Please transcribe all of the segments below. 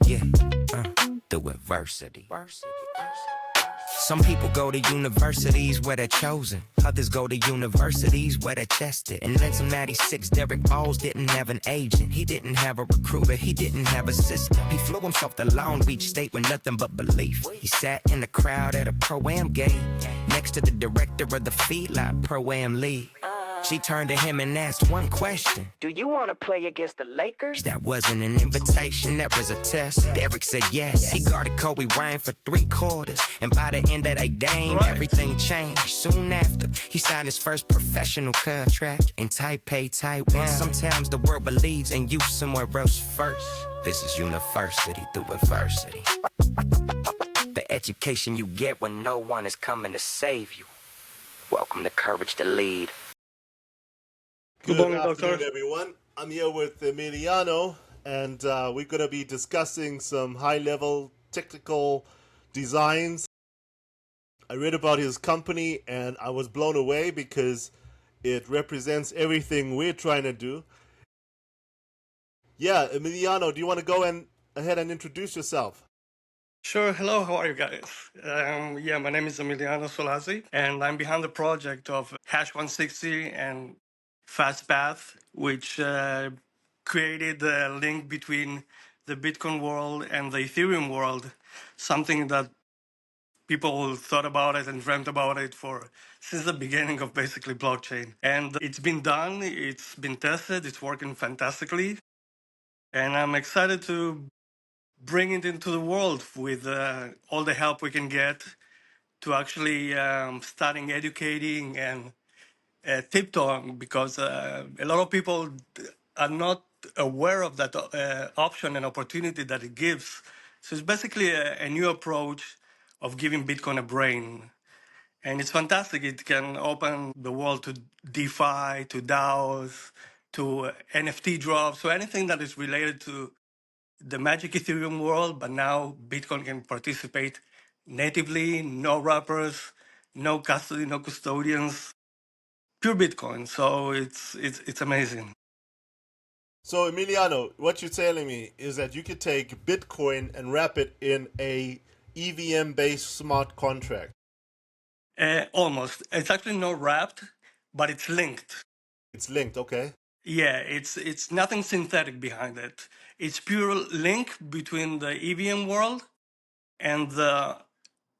Yeah, through adversity. Some people go to universities where they're chosen. Others go to universities where they're tested. In 1996, Derek Bowles didn't have an agent. He didn't have a recruiter. He didn't have a system. He flew himself to Long Beach State with nothing but belief. He sat in the crowd at a Pro-Am game next to the director of the Feedlot Pro-Am League. She turned to him and asked one question. Do you want to play against the Lakers? That wasn't an invitation, that was a test. Derek said yes. He guarded Kobe Bryant for 3 quarters. And by the end of that game, everything changed. Soon after, he signed his first professional contract in Taipei, Taiwan. Sometimes the world believes in you somewhere else first. This is university through adversity. The education you get when no one is coming to save you. Welcome to Courage to Lead. Good morning, afternoon, everyone. I'm here with Emiliano, and we're going to be discussing some high-level technical designs. I read about his company, and I was blown away because it represents everything we're trying to do. Yeah, Emiliano, do you want to go ahead and introduce yourself? Sure. Hello, how are you guys? My name is Emiliano Solazzi, and I'm behind the project of Hash 160 and FastPath, which created a link between the Bitcoin world and the Ethereum world, something that people thought about it and dreamt about it for since the beginning of basically blockchain. And it's been done, it's been tested, it's working fantastically. And I'm excited to bring it into the world with all the help we can get to actually starting educating and tiptoeing, because a lot of people are not aware of that option and opportunity that it gives. So it's basically a new approach of giving Bitcoin a brain. And it's fantastic. It can open the world to DeFi, to DAOs, to NFT drops, so anything that is related to the magic Ethereum world, but now Bitcoin can participate natively, no wrappers, no custody, no custodians, pure Bitcoin. So it's amazing. So, Emiliano, what you're telling me is that you could take Bitcoin and wrap it in a EVM-based smart contract. Almost. It's actually not wrapped, but it's linked. It's linked, okay? Yeah, it's nothing synthetic behind it. It's pure link between the EVM world and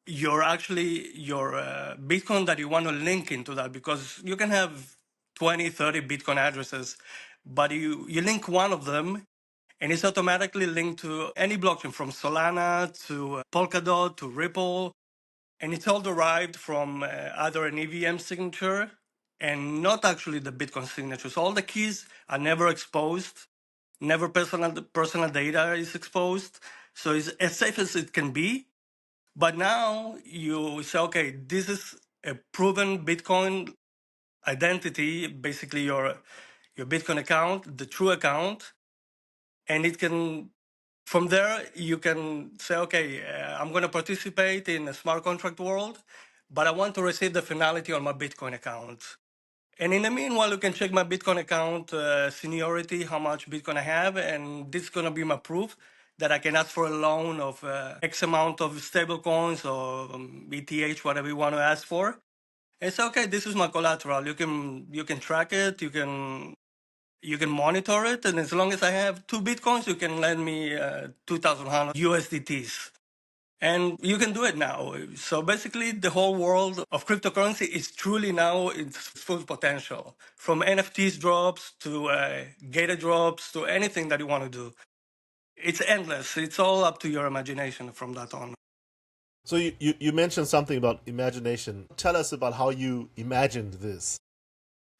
your Bitcoin that you want to link into that, because you can have 20, 30 Bitcoin addresses, but you link one of them and it's automatically linked to any blockchain from Solana to Polkadot to Ripple. And it's all derived from either an EVM signature and not actually the Bitcoin signature. So all the keys are never exposed, never personal data is exposed. So it's as safe as it can be. But now you say, okay, this is a proven Bitcoin identity, basically your Bitcoin account, the true account, and it can, from there you can say, okay, I'm going to participate in a smart contract world, but I want to receive the finality on my Bitcoin account. And in the meanwhile, you can check my Bitcoin account seniority, how much Bitcoin I have, and this is going to be my proof that I can ask for a loan of X amount of stable coins or ETH, whatever you want to ask for. And say, okay, this is my collateral. You can track it, you can monitor it, and as long as I have 2 Bitcoins, you can lend me 2,100 USDTs. And you can do it now. So basically, the whole world of cryptocurrency is truly now its full potential. From NFTs drops to gated drops to anything that you want to do. It's endless. It's all up to your imagination from that on. So you mentioned something about imagination. Tell us about how you imagined this.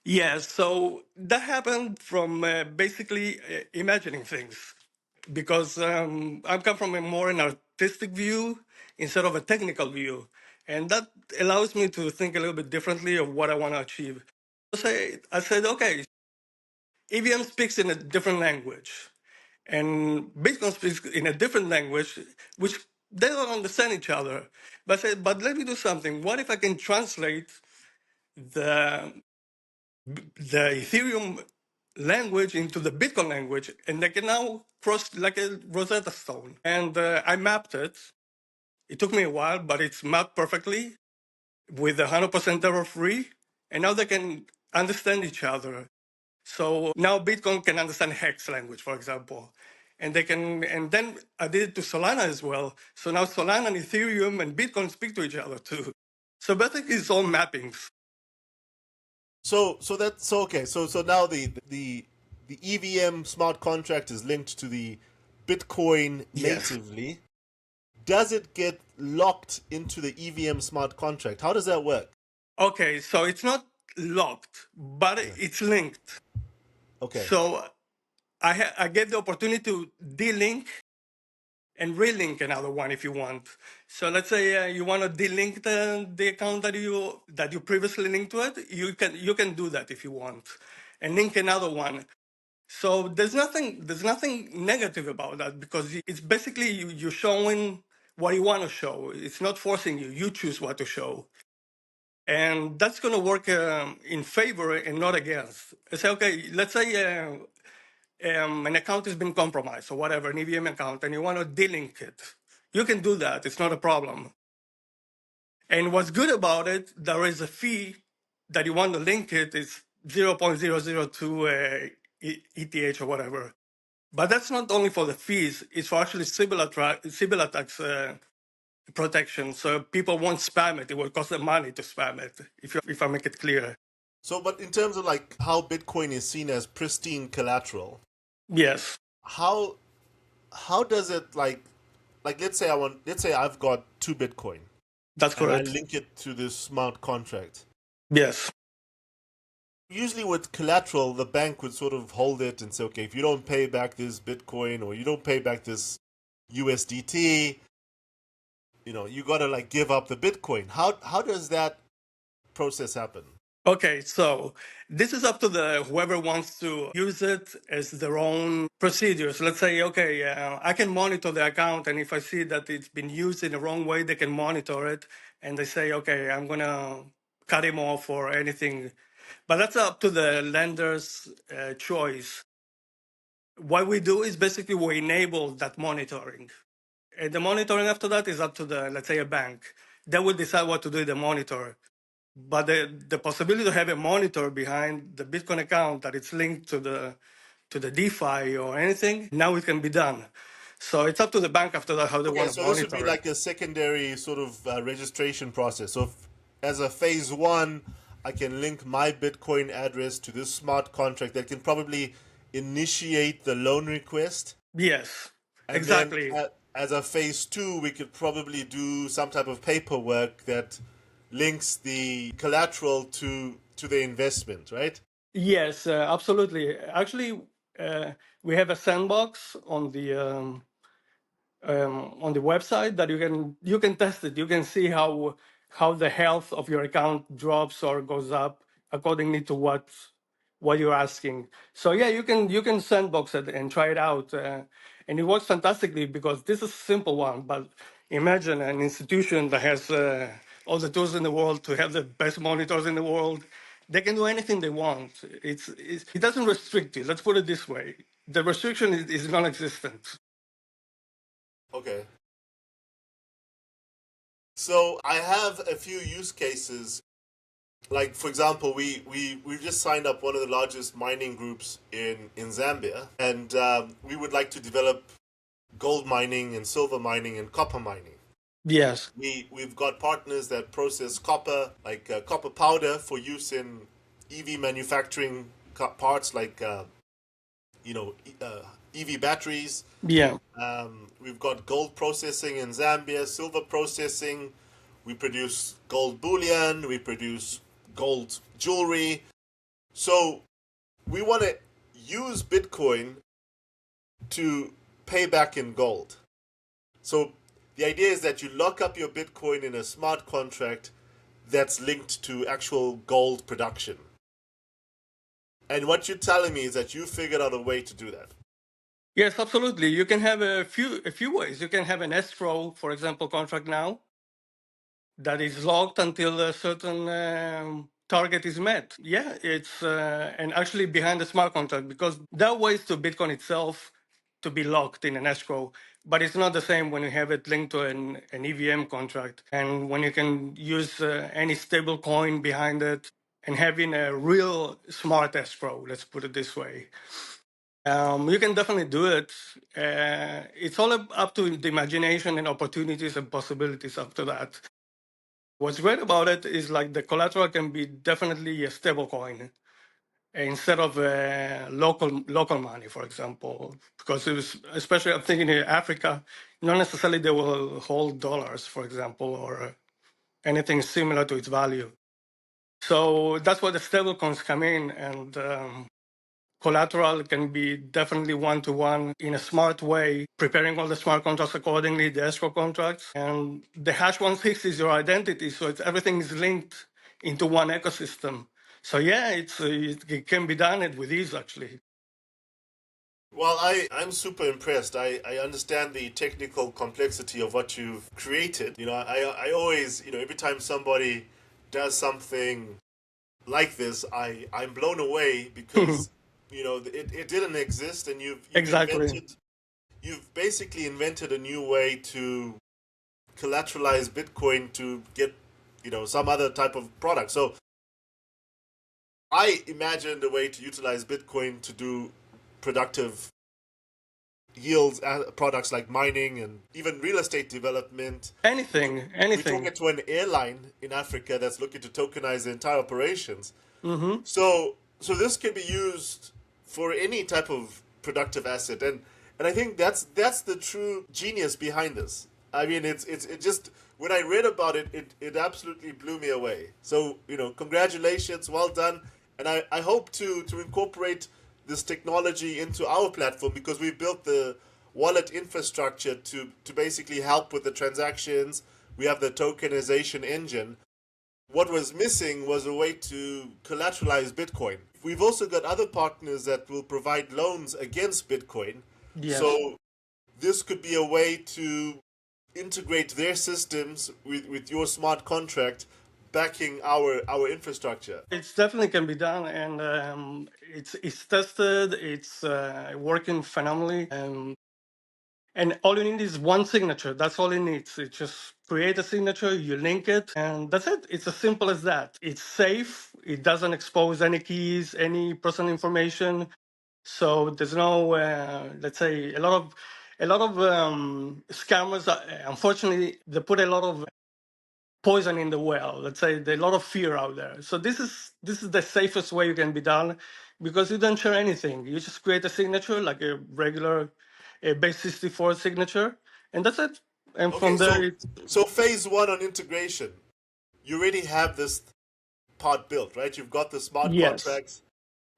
Yeah, so that happened from basically imagining things. Because I come from a more an artistic view instead of a technical view. And that allows me to think a little bit differently of what I want to achieve. I said, okay, EVM speaks in a different language, and Bitcoin speaks in a different language, which they don't understand each other. But I said, but let me do something. What if I can translate the Ethereum language into the Bitcoin language, and they can now cross like a Rosetta Stone. And I mapped it. It took me a while, but it's mapped perfectly with 100% error-free, and now they can understand each other. So now Bitcoin can understand hex language, for example. And they can, and then I did it to Solana as well. So now Solana and Ethereum and Bitcoin speak to each other too. So basically it's all mappings. So that's okay. So now the EVM smart contract is linked to the Bitcoin Yes. natively. Does it get locked into the EVM smart contract? How does that work? Okay, so it's not locked, but Yeah. it's linked. Okay. So I get the opportunity to delink and relink another one if you want. So let's say you want to delink the account that you previously linked to it. You can do that if you want, and link another one. So there's nothing negative about that because it's basically you're showing what you want to show. It's not forcing you. You choose what to show. And that's going to work in favor and not against. Say, okay, let's say an account has been compromised or whatever, an EVM account, and you want to delink it. You can do that. It's not a problem. And what's good about it, there is a fee that you want to link it. It's 0.002 ETH or whatever. But that's not only for the fees. It's for actually civil attacks protection. So people won't spam it. It will cost them money to spam it, if I make it clear. So, but in terms of like how Bitcoin is seen as pristine collateral, Yes, how does it like let's say I've got 2 Bitcoin that's and I correct. link it to this smart contract. Yes. Usually with collateral, the bank would sort of hold it and say, okay, if you don't pay back this Bitcoin or you don't pay back this USDT, you gotta like give up the Bitcoin. How does that process happen? Okay, so this is up to the whoever wants to use it as their own procedures. Let's say, okay, I can monitor the account, and if I see that it's been used in the wrong way, they can monitor it, and they say, okay, I'm gonna cut him off or anything. But that's up to the lender's choice. What we do is basically we enable that monitoring. And the monitoring after that is up to let's say, a bank. They will decide what to do with the monitor. But the possibility to have a monitor behind the Bitcoin account that it's linked to the DeFi or anything, now it can be done. So it's up to the bank after that how they Okay, want to so this would be monitor it. like a secondary sort of registration process. So as a phase one, I can link my Bitcoin address to this smart contract that can probably initiate the loan request. Yes, And then exactly. as a phase two, we could probably do some type of paperwork that links the collateral to the investment, right? Yes, absolutely. Actually, we have a sandbox on the website that you can test it. You can see how the health of your account drops or goes up accordingly to what you're asking. So yeah, you can sandbox it and try it out, and it works fantastically because this is a simple one. But imagine an institution that has all the tools in the world to have the best monitors in the world. They can do anything they want. It doesn't restrict you. Let's put it this way: the restriction is non-existent. Okay. So I have a few use cases. Like for example, we've just signed up one of the largest mining groups in Zambia, and we would like to develop gold mining and silver mining and copper mining. Yes. We've got partners that process copper, like copper powder for use in EV manufacturing parts, like EV batteries. Yeah. We've got gold processing in Zambia, silver processing. We produce gold bullion. We produce gold jewelry. So we want to use Bitcoin to pay back in gold. So the idea is that you lock up your Bitcoin in a smart contract that's linked to actual gold production. And what you're telling me is that you figured out a way to do that. Yes, absolutely. You can have a few ways. You can have an escrow, for example, contract now that is locked until a certain target is met. Yeah, it's and actually behind the smart contract, because there are ways to Bitcoin itself to be locked in an escrow, but it's not the same when you have it linked to an EVM contract, and when you can use any stable coin behind it and having a real smart escrow, let's put it this way. You can definitely do it. It's all up to the imagination and opportunities and possibilities after that. What's great about it is like the collateral can be definitely a stable coin instead of local money, for example. Because it was, especially I'm thinking in Africa, not necessarily they will hold dollars, for example, or anything similar to its value. So that's where the stable coins come in, and collateral can be definitely one-to-one in a smart way, preparing all the smart contracts accordingly, the escrow contracts. And the hash 160 is your identity, so everything is linked into one ecosystem. So yeah, it can be done with ease, actually. Well, I'm super impressed. I understand the technical complexity of what you've created. I always, every time somebody does something like this, I'm blown away because, it didn't exist, and Exactly. you've basically invented a new way to collateralize Bitcoin to get, some other type of product. So I imagined a way to utilize Bitcoin to do productive yields products like mining and even real estate development. Anything, We're talking to an airline in Africa that's looking to tokenize the entire operations. Mm-hmm. So this can be used for any type of productive asset, and I think that's the true genius behind this. I mean, it just, when I read about it, it absolutely blew me away. So congratulations, well done, and I hope to incorporate this technology into our platform, because we've built the wallet infrastructure to basically help with the transactions. We have the tokenization engine. What was missing was a way to collateralize Bitcoin. We've also got other partners that will provide loans against Bitcoin. Yes. So this could be a way to integrate their systems with your smart contract backing our infrastructure. It definitely can be done, and it's tested. It's working phenomenally, and all you need is one signature. That's all it needs. It just create a signature, you link it, and that's it. It's as simple as that. It's safe. It doesn't expose any keys, any personal information. So there's no, let's say, a lot of scammers. Unfortunately, they put a lot of poison in the well. Let's say there's a lot of fear out there. So this is the safest way you can be done, because you don't share anything. You just create a signature like a regular base 64 signature, and that's it. And Okay, from there, so phase one on integration, you already have this part built, right? You've got the smart yes, contracts.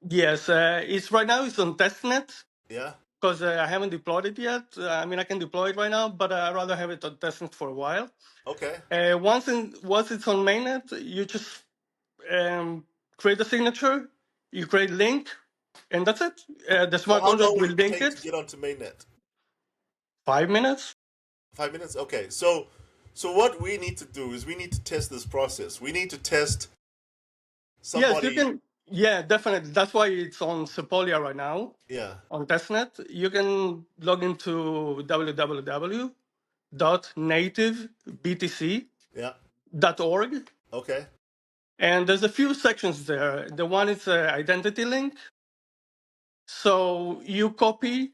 yes. It's right now. It's on testnet Yeah. because I haven't deployed it yet. I mean, I can deploy it right now, but I'd rather have it on testnet for a while. Okay. Once it's on mainnet, you just create a signature, you create link, and that's it. The So smart how contract long will will it link take to it. get onto mainnet? 5 minutes. 5 minutes? Okay. So what we need to do is we need to test this process. We need to test Yes, you somebody. can. Yeah, definitely. That's why it's on Sepolia right now Yeah. on testnet. You can log into Yeah. www.nativebtc.org, Okay. and there's a few sections there. The one is identity link. So you copy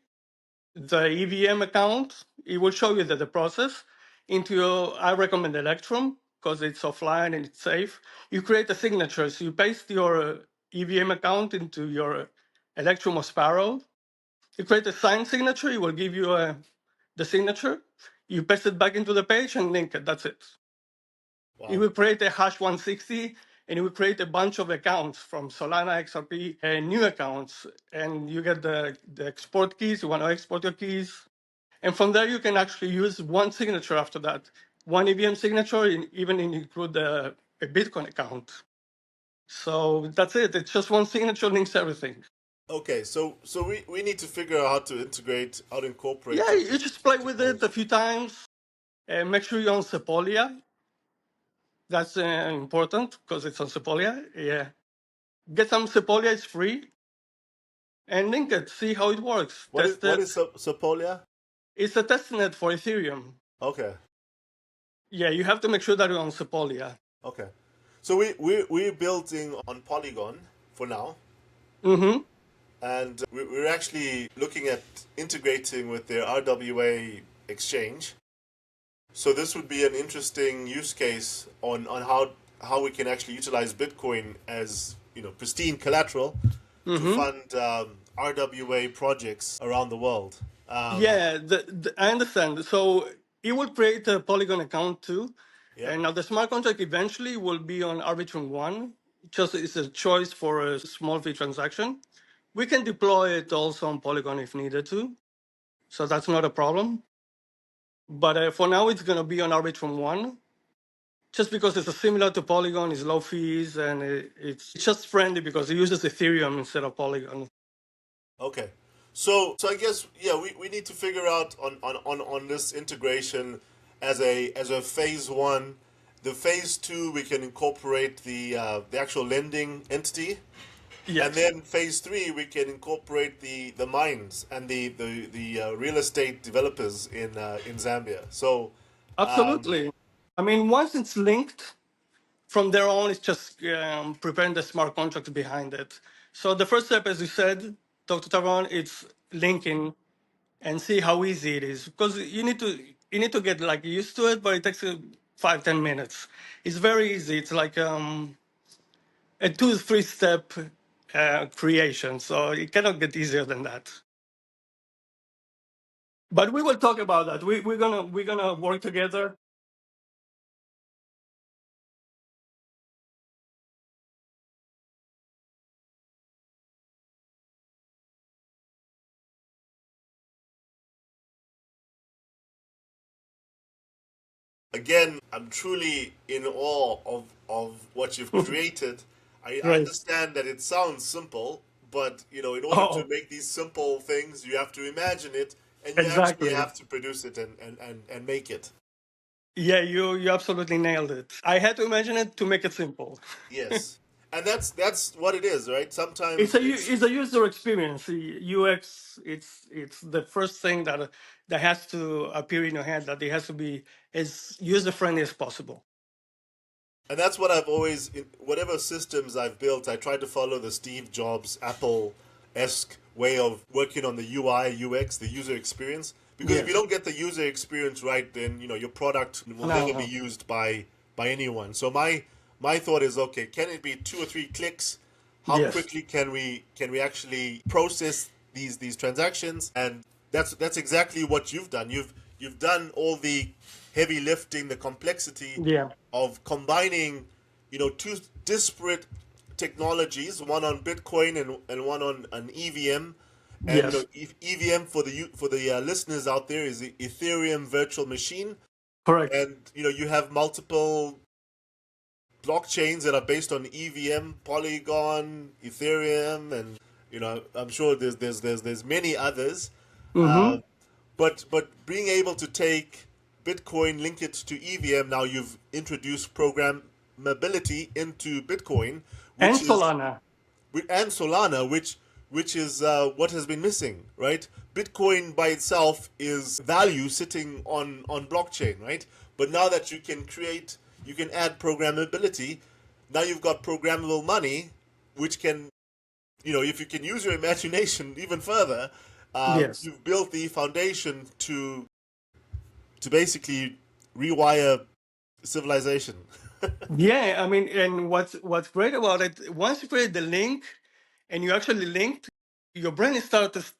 the EVM account. It will show you the process into your, I recommend Electrum because it's offline and it's safe. You create a signature. So you paste your EVM account into your Electrum or Sparrow. You create a signed signature. It will give you the signature. You paste it back into the page and link it. That's it. It Wow. will create a hash 160, and it will create a bunch of accounts from Solana, XRP, and new accounts. And you get the export keys. You want to export your keys. And from there, you can actually use one signature after that. One EVM signature, and even include a Bitcoin account. So that's it. It's just one signature links everything. Okay. So we need to figure out how to integrate, how to incorporate Yeah, the you just play with it a technology. few times. And make sure you're on Sepolia. That's important because it's on Sepolia. Yeah. Get some Sepolia, it's free, and link it, see how it works, test what it. is Sepolia? It's a testnet for Ethereum. Okay. Yeah, you have to make sure that you're on Sepolia. Okay. So we're building on Polygon for now, Mm-hmm. and we're actually looking at integrating with their RWA exchange. So this would be an interesting use case on how we can actually utilize Bitcoin as pristine collateral to Mm-hmm. fund RWA projects around the world. Yeah, I understand. So it will create a Polygon account too. Yep. And now the smart contract eventually will be on Arbitrum One. Just it's a choice for a small fee transaction. We can deploy it also on Polygon if needed to. So that's not a problem. But for now, it's going to be on Arbitrum One. Just because it's similar to Polygon, it's low fees, and it's just friendly because it uses Ethereum instead of Polygon. Okay. So I guess we need to figure out on this integration as a phase one. The phase two we can incorporate the actual lending entity. And Yes, then phase three, we can incorporate the mines and the real estate developers in Zambia. So, absolutely. I mean, once it's linked, from there on, it's just preparing the smart contract behind it. So the first step, as you said, Dr. Taron, it's linking and see how easy it is because you need to get like used to it, but it takes 5-10 minutes. It's very easy. It's like a 2 to 3 step creation, so it cannot get easier than that. But we will talk about that. We're gonna work together. again, I'm truly in awe of what you've created. I Great. understand that it sounds simple, but in order to Oh, make these simple things, you have to imagine it, and you actually exactly. have to produce it and make it. Yeah, you absolutely nailed it. I had to imagine it to make it simple. Yes. And that's what it is, right? It's Sometimes a it's a user experience. The UX. It's the first thing that has to appear in your head. That it has to be as user friendly as possible. And that's what I've always, in whatever systems I've built, I try to follow the Steve Jobs, Apple esque way of working on the UI, UX, the user experience. Because if you Yes. don't get the user experience right, then your product will No, never be no. used by anyone. So my thought is, okay, can it be 2 or 3 clicks? How Yes. quickly can we actually process these transactions? And that's exactly what you've done. You've done all the heavy lifting, the complexity Yeah. of combining, two disparate technologies, one on Bitcoin and one on an EVM. And Yes. EVM for the listeners out there is the Ethereum virtual machine, Correct. and you have multiple blockchains that are based on EVM, Polygon, Ethereum, and I'm sure there's many others. Mm-hmm. But being able to take Bitcoin, link it to EVM, now you've introduced programmability into Bitcoin, And which is Solana. and Solana, which is what has been missing, right? Bitcoin by itself is value sitting on blockchain, right? But now that you can add programmability. Now you've got programmable money, which can, if you can use your imagination even further, Yes. you've built the foundation to basically rewire civilization. Yeah, I mean, and what's great about it, once you create the link and you actually linked, your brain starts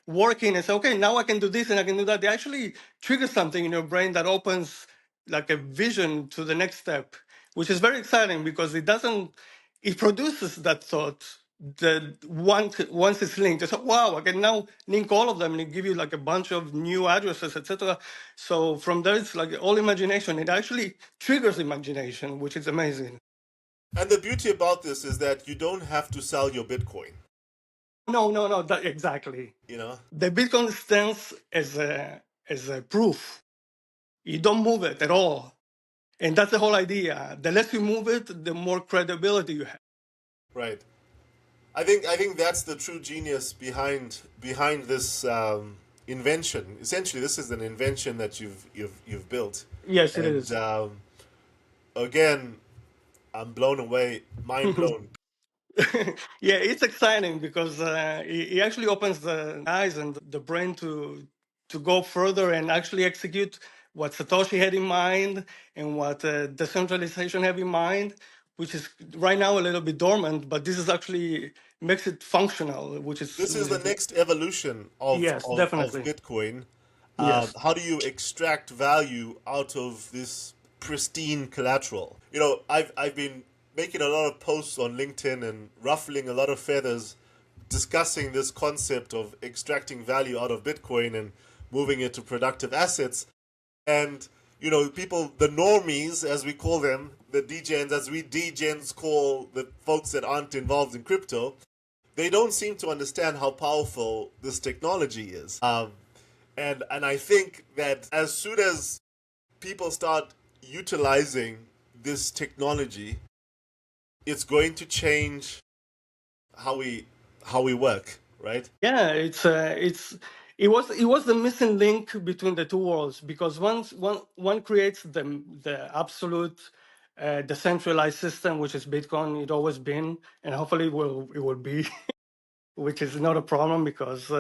working and say, okay, now I can do this and I can do that. They actually trigger something in your brain that opens like a vision to the next step, which is very exciting because it produces that thought that once it's linked, it's like, wow, I can now link all of them and it give you like a bunch of new addresses, etc. So from there, it's like all imagination. It actually triggers imagination, which is amazing. And the beauty about this is that you don't have to sell your Bitcoin. No, no, no, exactly. You know, The Bitcoin stands as a proof. You don't move it at all. And that's the whole idea. The less you move it, the more credibility you have. Right. I think that's the true genius behind this invention. Essentially, this is an invention that you've built, Yes, it and is. again, I'm blown away, mind blown. Yeah, it's exciting because it actually opens the eyes and the brain to go further and actually execute what Satoshi had in mind and what decentralization have in mind, which is right now a little bit dormant, but this is actually makes it functional, This is which the is next evolution yes, of definitely. Bitcoin. Yes. How do you extract value out of this pristine collateral? I've been making a lot of posts on LinkedIn and ruffling a lot of feathers discussing this concept of extracting value out of Bitcoin and moving it to productive assets. And people, the normies, as we call them, the degens, as we degens call the folks that aren't involved in crypto, they don't seem to understand how powerful this technology is. And I think that as soon as people start utilizing this technology, it's going to change how we work, right? Yeah, it was the missing link between the two worlds because once one creates the absolute decentralized system, which is Bitcoin, it always been, and hopefully it will be, which is not a problem because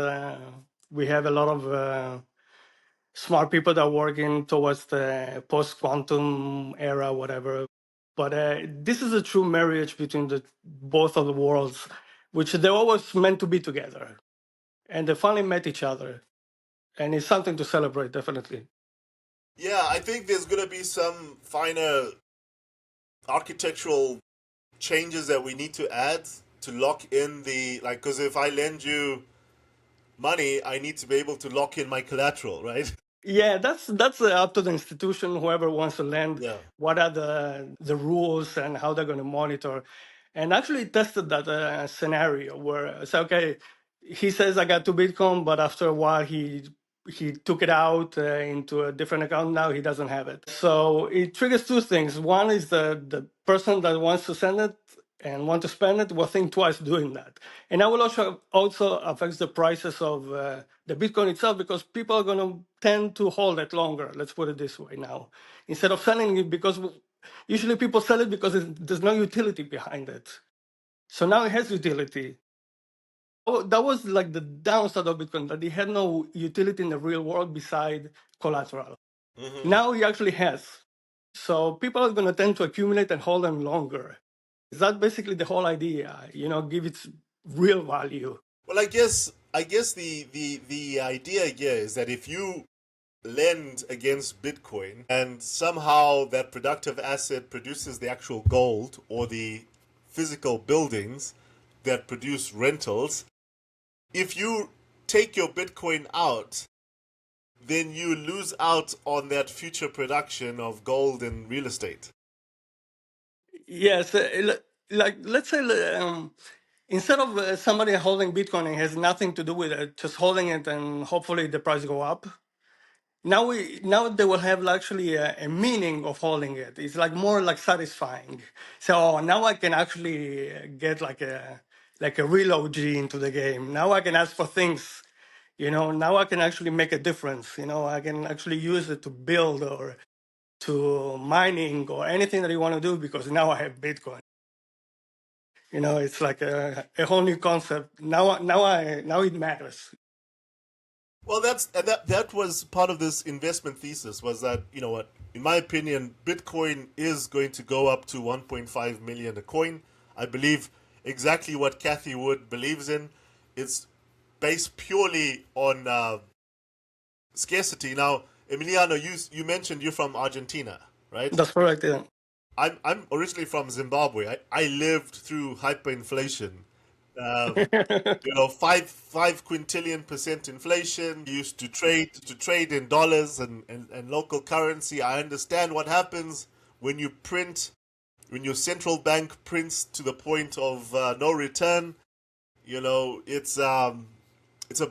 we have a lot of smart people that are working towards the post quantum era, whatever. But this is a true marriage between the both of the worlds, which they always meant to be together, and they finally met each other, and it's something to celebrate, definitely. Yeah, I think there's going to be some finer architectural changes that we need to add to lock in the, like, because if I lend you money, I need to be able to lock in my collateral, right? Yeah, that's up to the institution, whoever wants to lend. Yeah. What are the rules and how they're going to monitor? And actually tested that scenario where it's okay. He says I got 2 Bitcoin, but after a while he took it out into a different account. Now he doesn't have it. So it triggers two things. One is the person that wants to send it and want to spend it will think twice doing that. And that will also affect the prices of the Bitcoin itself because people are going to tend to hold it longer. Let's put it this way now, instead of selling it because usually people sell it because there's no utility behind it. So now it has utility. Oh, that was like the downside of Bitcoin, that it had no utility in the real world beside collateral. Now it actually has. So people are going to tend to accumulate and hold them longer. Is that basically the whole idea? Give it real value. Well, I guess the idea here is that if you lend against Bitcoin and somehow that productive asset produces the actual gold or the physical buildings that produce rentals, if you take your Bitcoin out, then you lose out on that future production of gold and real estate. Yes, like let's say instead of somebody holding Bitcoin and has nothing to do with it, just holding it and hopefully the price go up. Now they will have actually a meaning of holding it. It's like more like satisfying. So now I can actually get like a real OG into the game. Now I can ask for things. Now I can actually make a difference. I can actually use it to build or to mining or anything that you want to do because now I have Bitcoin. It's like a whole new concept. Now it matters. Well, that was part of this investment thesis, was that, what, in my opinion, Bitcoin is going to go up to 1.5 million a coin. I believe exactly what Kathy Wood believes in. It's based purely on scarcity. Now, Emiliano, you mentioned you're from Argentina, right? That's correct. Yeah. I'm originally from Zimbabwe. I lived through hyperinflation. Um, 5 quintillion% inflation. You used to trade in dollars and local currency. I understand what happens when when your central bank prints to the point of no return. It's a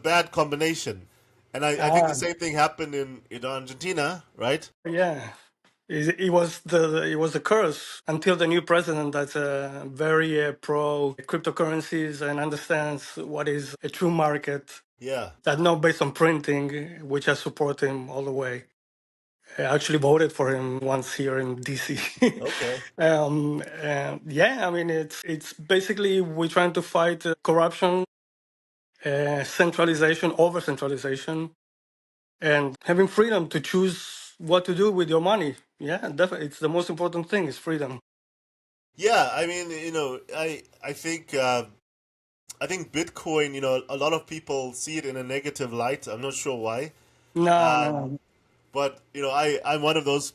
bad combination, and I think the Ah, same thing happened in Argentina, right? yeah. It was the curse until the new president that's very pro cryptocurrencies and understands what is a true market Yeah. that not based on printing, which I support him all the way. I actually voted for him once here in DC. Okay. Yeah, I mean it's basically we're trying to fight corruption, centralization, over centralization, and having freedom to choose what to do with your money. Yeah, definitely, it's the most important thing is freedom. Yeah, I mean, I think Bitcoin, a lot of people see it in a negative light. I'm not sure why. No, Um, no, but I'm one of those,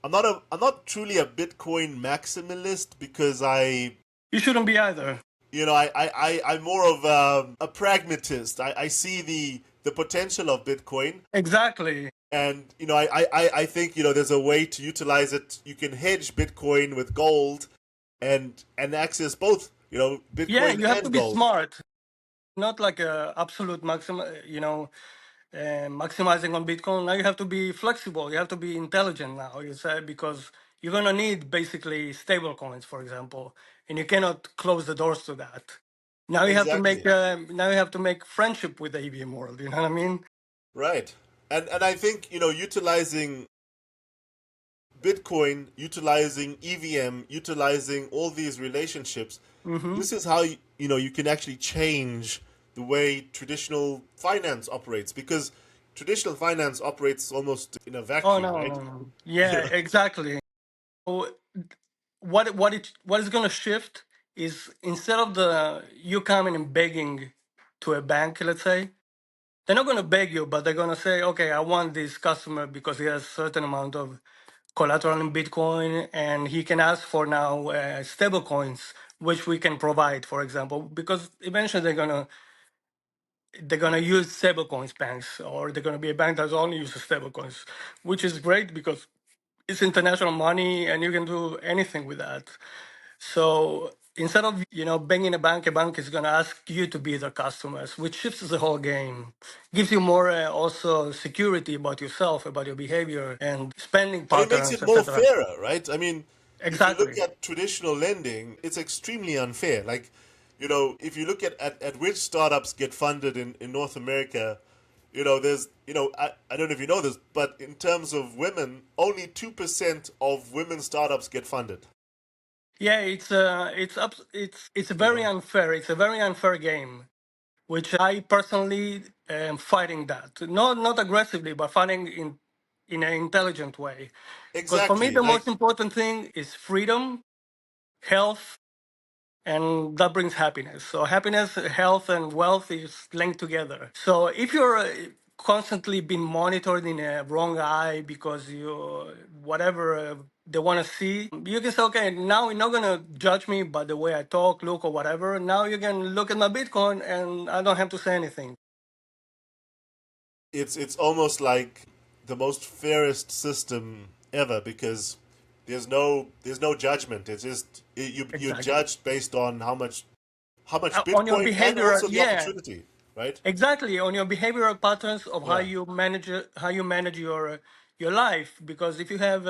I'm not truly a Bitcoin maximalist because you shouldn't be either. I'm more of a pragmatist. I see the potential of Bitcoin. Exactly. And I think there's a way to utilize it. You can hedge Bitcoin with gold, and access both Yeah, Bitcoin you have to and be gold. smart, not like a absolute maximum. Maximizing on Bitcoin. Now you have to be flexible. You have to be intelligent now. You say because you're gonna need basically stable coins, for example, and you cannot close the doors to that. Now you have to make Exactly. friendship with the EVM world. You know what I mean? Right. And I think utilizing Bitcoin, utilizing EVM, utilizing all these relationships. Mm-hmm. This is how you can actually change the way traditional finance operates, because traditional finance operates almost in a Oh vacuum, no, right? no, no. Yeah, exactly. So what is gonna shift is instead of the you coming and begging to a bank, let's say, they're not going to beg you, but they're going to say, okay, I want this customer because he has a certain amount of collateral in Bitcoin and he can ask for now stable coins, which we can provide, for example, because eventually they're gonna use stable coins banks, or they're gonna be a bank that only uses stable coins, which is great because it's international money and you can do anything with that. So instead of begging a bank is gonna ask you to be their customers, which shifts the whole game, gives you more also security about yourself, about your behavior and spending And it makes patterns, it more etc. fairer, right? I mean, if you look Exactly. at traditional lending, it's extremely unfair. Like, if you look at which startups get funded in North America, there's, I don't know if you know this, but in terms of women, only 2% of women startups get funded. Yeah, it's You very know, unfair. It's a very unfair game, which I personally am fighting that. Not aggressively, but fighting in an intelligent way. Because for me, exactly. the Like, most important thing is freedom, health, and that brings happiness. So happiness, health, and wealth is linked together. So if you're constantly being monitored in a wrong eye because you whatever they want to see, you can say, okay, now you're not gonna judge me by the way I talk, look, or whatever. Now you can look at my Bitcoin, and I don't have to say anything. it's almost like the most fairest system ever, because there's no judgment. It's just you're Exactly. judged based on how much On your Bitcoin and behavior, also the yeah, opportunity, right? exactly. On your behavioral patterns of Yeah. how you manage your life. Because if you have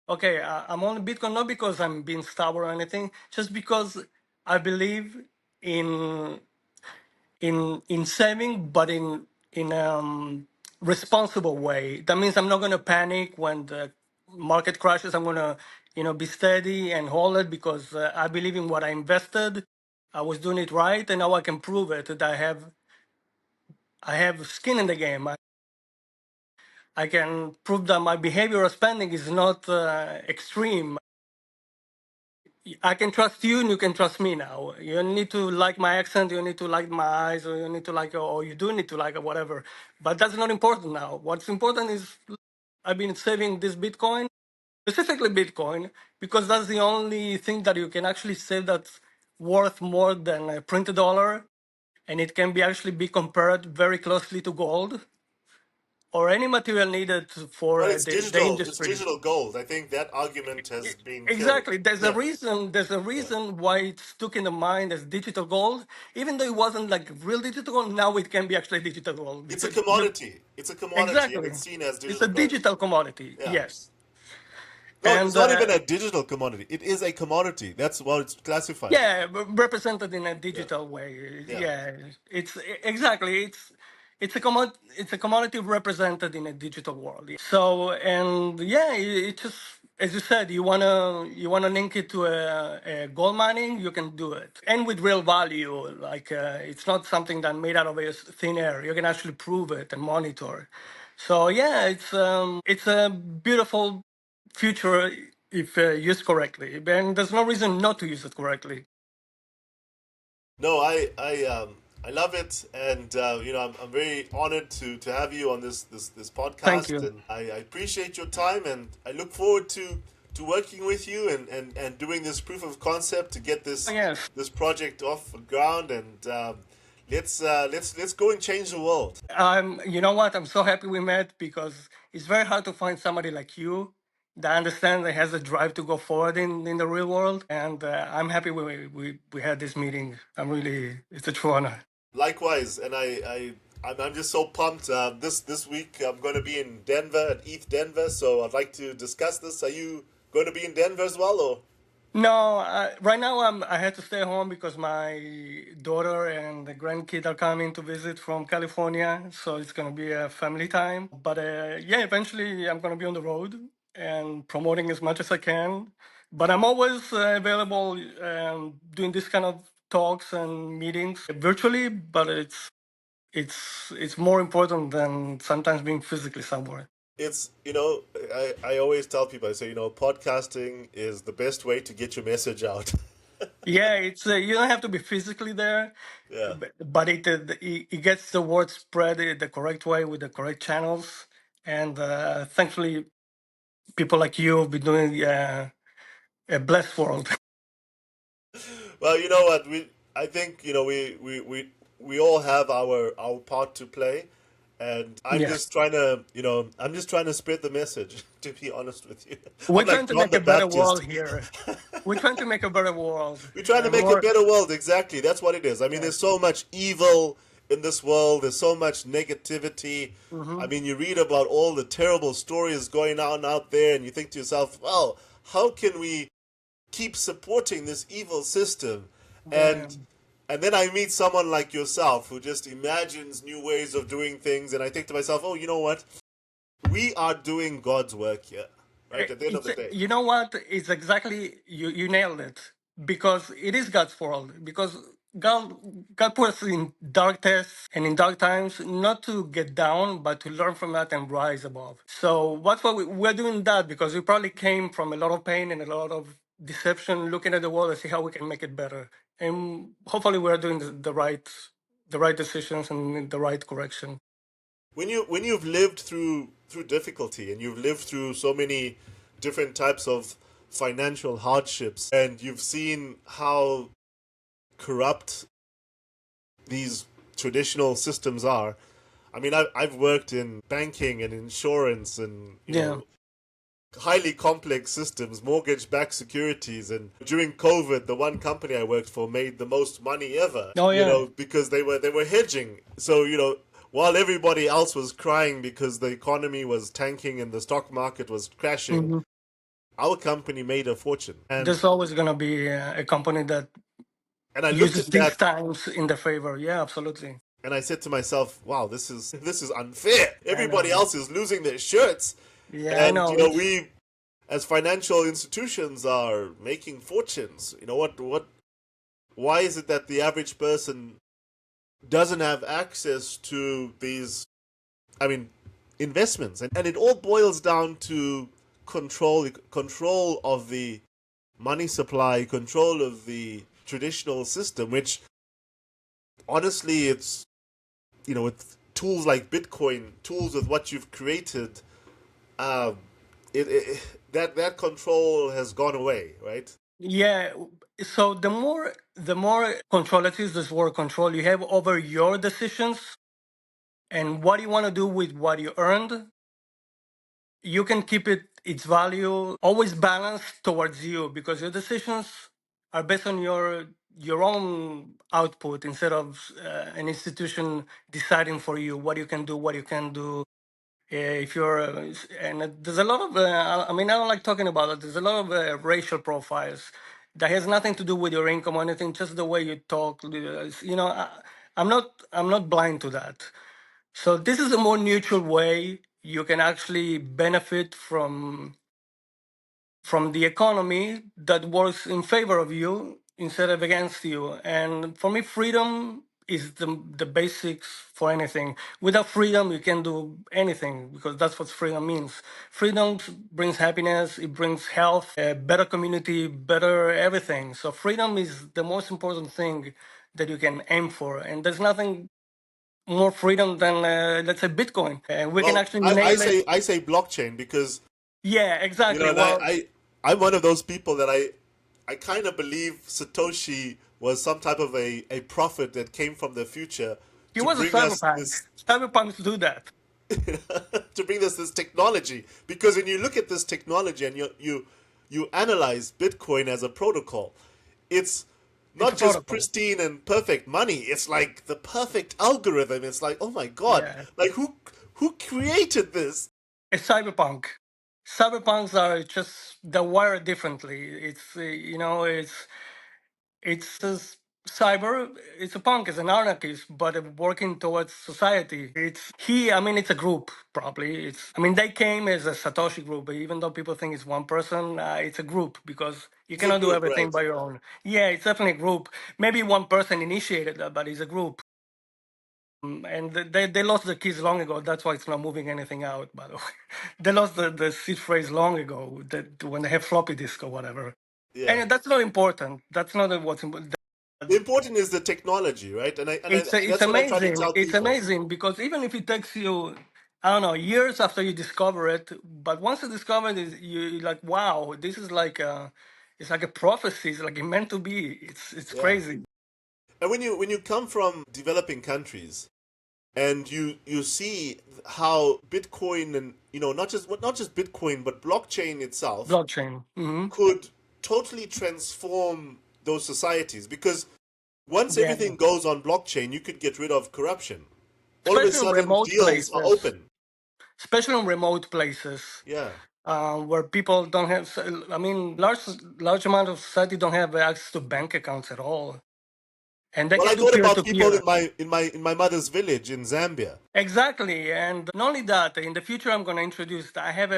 okay, I'm on Bitcoin not because I'm being stubborn or anything, just because I believe in in saving, but in responsible way. That means I'm not gonna panic when the market crashes. I'm gonna be steady and hold it because I believe in what I invested. I was doing it right, and now I can prove it that I have skin in the game. I can prove that my behavioral spending is not extreme. I can trust you and you can trust me now. You don't need to like my accent, you need to like my eyes, or you need to like, or you do need to like, or whatever. But that's not important now. What's important is I've been saving this Bitcoin, specifically Bitcoin, because that's the only thing that you can actually save that's worth more than a printed dollar. And it can be actually be compared very closely to gold or any material needed for Well, it's the digital. It's industry. digital gold. I think that argument has been killed. Exactly. There's a Yeah. reason. There's a Yeah. reason why it's stuck in the mind as digital gold, even though it wasn't like real digital gold. Now it can be actually digital gold It's a because commodity. It's a commodity, and exactly, it's seen as it's digital a gold. digital commodity. Yeah. Yes. No, And it's not even a digital commodity. It is a commodity. That's what it's classified. yeah, represented in a Yeah, digital way. yeah. Yeah, it's exactly it's a commodity represented in a digital world. So and yeah, it just as you said, you wanna link it to a gold mining, you can do it, and with real value. Like it's not something that made out of a thin air. You can actually prove it and monitor. So yeah, it's a beautiful future if used correctly. And there's no reason not to use it correctly. No, I love it, and I'm very honored to have you on this Thank podcast, you. and I appreciate your time, and I look forward to working with you and doing this proof of concept to get Yes. this project off the ground, and let's go and change the world. You know what? I'm so happy we met because it's very hard to find somebody like you that understands and has the drive to go forward in the real world. And I'm happy we had this meeting. It's a true honor. Likewise, and I'm just so pumped. This week I'm going to be in Denver at ETH Denver, so I'd like to discuss this. Are you going to be in Denver as well, or? No, right now I had to stay home because my daughter and the grandkid are coming to visit from California, so it's gonna be a family time. But yeah, eventually I'm gonna be on the road and promoting as much as I can. But I'm always available doing this kind of talks and meetings virtually. But it's more important than sometimes being physically somewhere. It's I always tell people, I say, podcasting is the best way to get your message out. Yeah, it's you don't have to be physically there, Yeah. but it gets the word spread the correct way with the correct channels, and thankfully, people like you have been doing a blessed world. Well, you know what? I think we all have our part to play, and Yes, I'm just trying to spread the message. To be honest with you, we're I'm trying like to John make the a better world Baptist. here. We're trying to make a better world. We're trying to make a More, better world. Exactly. That's what it is. I mean, yes. there's so much evil in this world. There's so much negativity. I Hmm. mean, you read about all the terrible stories going on out there, and you think to yourself, well, how can we keep supporting this evil system? Yeah. And then I meet someone like yourself who just imagines new ways of doing things, and I think to myself, oh, you know what? We are doing God's work here, right? At the end of It's the day. you know what? It's exactly you nailed it because it is God's world. Because God God put us in dark tests and in dark times, not to get down, but to learn from that and rise above. So that's why we're doing that because we probably came from a lot of pain and a lot of deception, looking at the world and see how we can make it better. And hopefully, we're doing the right decisions and in the right correction. When you've lived through difficulty, and you've lived through so many different types of financial hardships, and you've seen how corrupt these traditional systems are. I mean, I've worked in banking and insurance, and Yeah. highly complex systems, mortgage-backed securities, and during COVID, the one company I worked for made the most money ever. Oh yeah. Because they were hedging. So while everybody else was crying because the economy was tanking and the stock market was crashing, Hmm. our company made a fortune. And There's always gonna be a company that I looked uses at these that times in their favor. Yeah, absolutely. and I said to myself, "Wow, this is unfair. I Everybody know. else is losing their shirts, Yeah, I and know. It's we as financial institutions are making fortunes. Why is it that the average person doesn't have access to these, I mean, investments? And it all boils down to control of the money supply, control of the traditional system, which honestly, it's, with tools like Bitcoin, tools with what you've created, um, that control has gone away, right? yeah. So the more control, let's use this word control, you have over your decisions and what you want to do with what you earned, you can keep its value always balanced towards you because your decisions are based on your own output instead of an institution deciding for you what you can do, what you can do. If you're, and there's a lot of, I mean, I don't like talking about it. There's a lot of racial profiles that has nothing to do with your income or anything, just the way you talk. You know, I'm not blind to that. So this is a more neutral way you can actually benefit from the economy that works in favor of you instead of against you. And for me, freedom is the basics for anything. Without freedom, you can do anything because that's what freedom means. Freedom brings happiness, it brings health, a better community, better everything. So freedom is the most important thing that you can aim for. And there's nothing more freedom than, let's say, Bitcoin. And we can Well, actually nail it. I say blockchain because Yeah, you know, exactly. and Well, I'm one of those people that I kind of believe Satoshi was some type of a prophet that came from the future he to was a bring us cyberpunk. this Cyberpunks do that. to bring us this technology. Because when you look at this technology and you analyze Bitcoin as a protocol, it's It's a not just protocol. pristine and perfect money. It's like the perfect algorithm. It's like, oh my god, Yeah. like who created this? It's cyberpunk. Cyberpunks are just they're wired differently. It's you know it's cyber. It's a punk. It's an anarchist, but working towards society. I mean, it's a group. Probably. I mean, they came as a Satoshi group, but even though people think it's one person, it's a group because you It's a cannot do group, everything right? by your own. Yeah, it's definitely a group. Maybe one person initiated that, but it's a group. And they lost the keys long ago. That's why it's not moving anything out, by the way. They lost the seed phrase long ago that when they have floppy disk or whatever. Yeah. And that's not important. That's not what's important. The important is the technology, right? It's That's what I try to amazing. tell It's people. amazing because even if it takes you, I don't know, years after you discover it, but once you discover it, you're like, wow, this is like it's like a prophecy. It's like it meant to be. It's Yeah. crazy. And when you come from developing countries and you see how Bitcoin and not just Bitcoin but blockchain itself Blockchain. could totally transform those societies because once Yeah. everything goes on blockchain, you could get rid of corruption. All of a Especially in sudden, remote deals are places. open. Especially in remote places. Yeah. Where people don't have, I mean, large amount of society don't have access to bank accounts at all, and they Well, I can do thought peer about to people peer. in my mother's village in Zambia. Exactly, and not only that, in the future I'm going to introduce. I have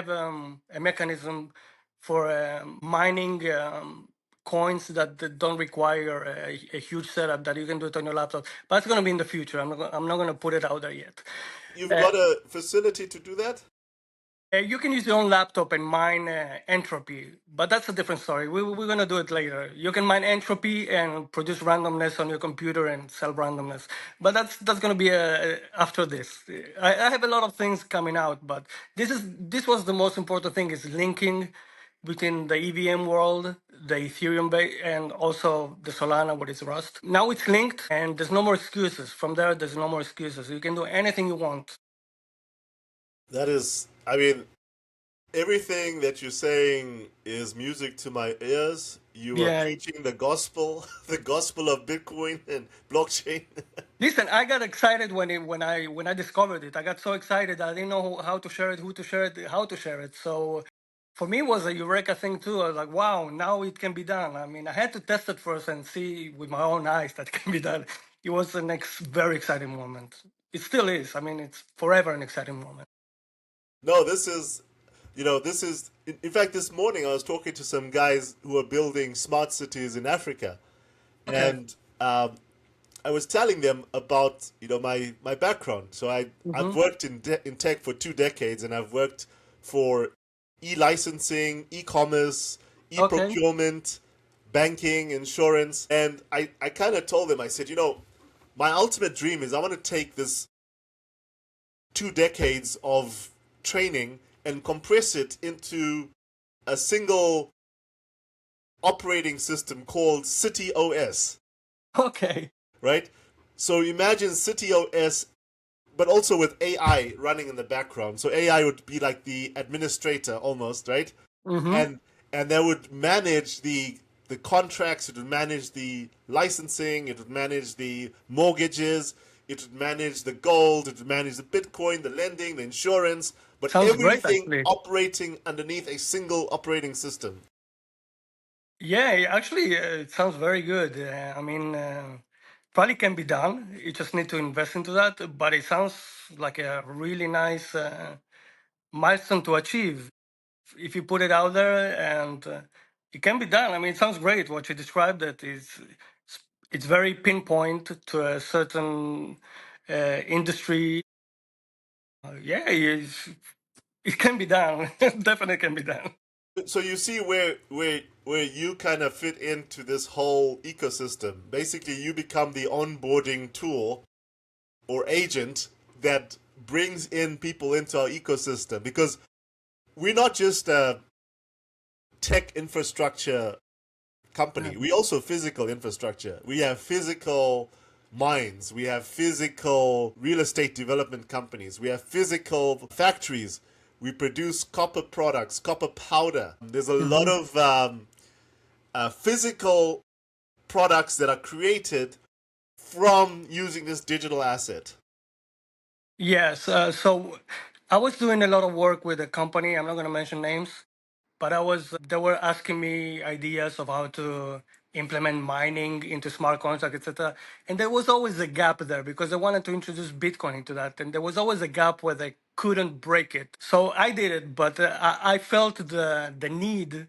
a mechanism for mining coins that don't require a huge setup that you can do it on your laptop. But it's going to be in the future. I'm not going to put it out there yet. You've Uh, got a facility to do that? You can use your own laptop and mine entropy, but that's a different story. We're going to do it later. You can mine entropy and produce randomness on your computer and sell randomness, but that's going to be after this. I have a lot of things coming out, but this was the most important thing is linking between the EVM world, the Ethereum and also the Solana, what is Rust. Now it's linked, and there's no more excuses. From there, there's no more excuses. You can do anything you want. That is, I mean, everything that you're saying is music to my ears. You are Yeah. preaching the gospel, the gospel of Bitcoin and blockchain. Listen, I got excited when I discovered it. I got so excited I didn't know how to share it, who to share it, how to share it. So for me, it was a eureka thing too. I was like, wow, now it can be done. I mean, I had to test it first and see with my own eyes that it can be done. It was the next very exciting moment. It still is. I mean, it's forever an exciting moment. No, this is, in fact, this morning I was talking to some guys who are building smart cities in Africa. Okay. And I was telling them about, my background. So I've Mm-hmm. worked in tech for 2 decades and I've worked for e-licensing, e-commerce, Okay. e-procurement, banking, insurance. And I kind of told them, I said, my ultimate dream is I want to take this 2 decades of training and compress it into a single operating system called City OS, Okay. right? So imagine City OS, but also with AI running in the background. So AI would be like the administrator almost, right? Mm-hmm. And they would manage the contracts, it would manage the licensing, it would manage the mortgages, it would manage the gold, it would manage the Bitcoin, the lending, the insurance, but Sounds great, everything actually. operating underneath a single operating system. Yeah, actually, it sounds very good. I mean, probably can be done. You just need to invest into that. But it sounds like a really nice milestone to achieve if you put it out there, and it can be done. I mean, it sounds great what you described. That is, it's very pinpoint to a certain industry. Yeah, it can be done. Definitely can be done. So you see where you kind of fit into this whole ecosystem. Basically, you become the onboarding tool or agent that brings in people into our ecosystem, because we're not just a tech infrastructure company. We also physical infrastructure. We have physical mines. We have physical real estate development companies. We have physical factories. We produce copper products, copper powder. There's a lot of physical products that are created from using this digital asset. Yes. So I was doing a lot of work with a company. I'm not going to mention names, but they were asking me ideas of how to implement mining into smart contract, etc. And there was always a gap there because they wanted to introduce Bitcoin into that, and there was always a gap where they couldn't break it. So I did it, but I felt the need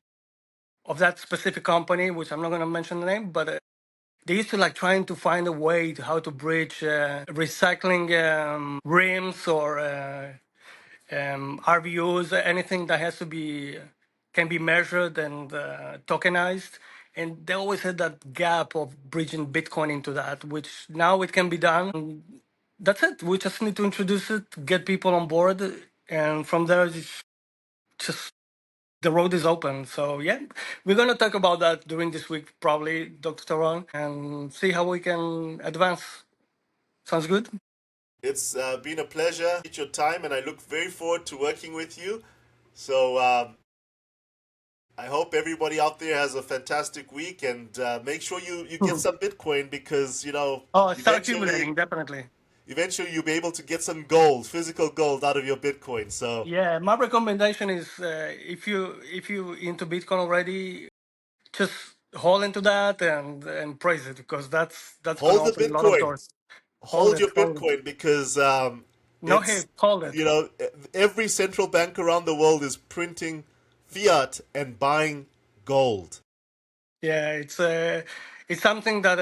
of that specific company, which I'm not going to mention the name, but they used to like trying to find a way to how to bridge recycling rims or RVUs, anything that has to be can be measured and tokenized. And they always had that gap of bridging Bitcoin into that, which now it can be done. That's it. We just need to introduce it, get people on board, and from there, it's just the road is open. So yeah, we're gonna talk about that during this week, probably, Dr. Taran, and see how we can advance. Sounds good. It's been a pleasure. It's your time, and I look very forward to working with you. So I hope everybody out there has a fantastic week, and make sure you get some Bitcoin, because Oh, start eventually accumulating, definitely. eventually you'll be able to get some gold, physical gold, out of your Bitcoin. So Yeah, my recommendation is if you into Bitcoin already, just hold into that and praise it because that's gonna hold the open a lot of Bitcoin, doors. Hold hold it, your hold it. Bitcoin, because No it's hate, hold it. every central bank around the world is printing fiat and buying gold. Yeah, it's something that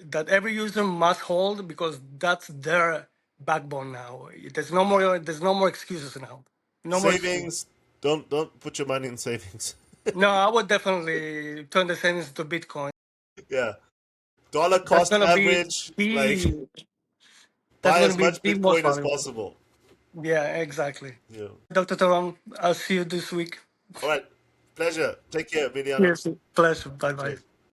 that every user must hold because that's their backbone now. There's no more excuses now. No more excuses. Savings, don't put your money in savings. No, I would definitely turn the savings to Bitcoin. Yeah, dollar That's cost gonna be average, like the that's buy gonna as be much the most Bitcoin as valuable. possible. Yeah, exactly. Yeah. Dr. Taram, I'll see you this week. All right, pleasure. Take care, Emiliano. Yes, pleasure. Bye bye. Cheers.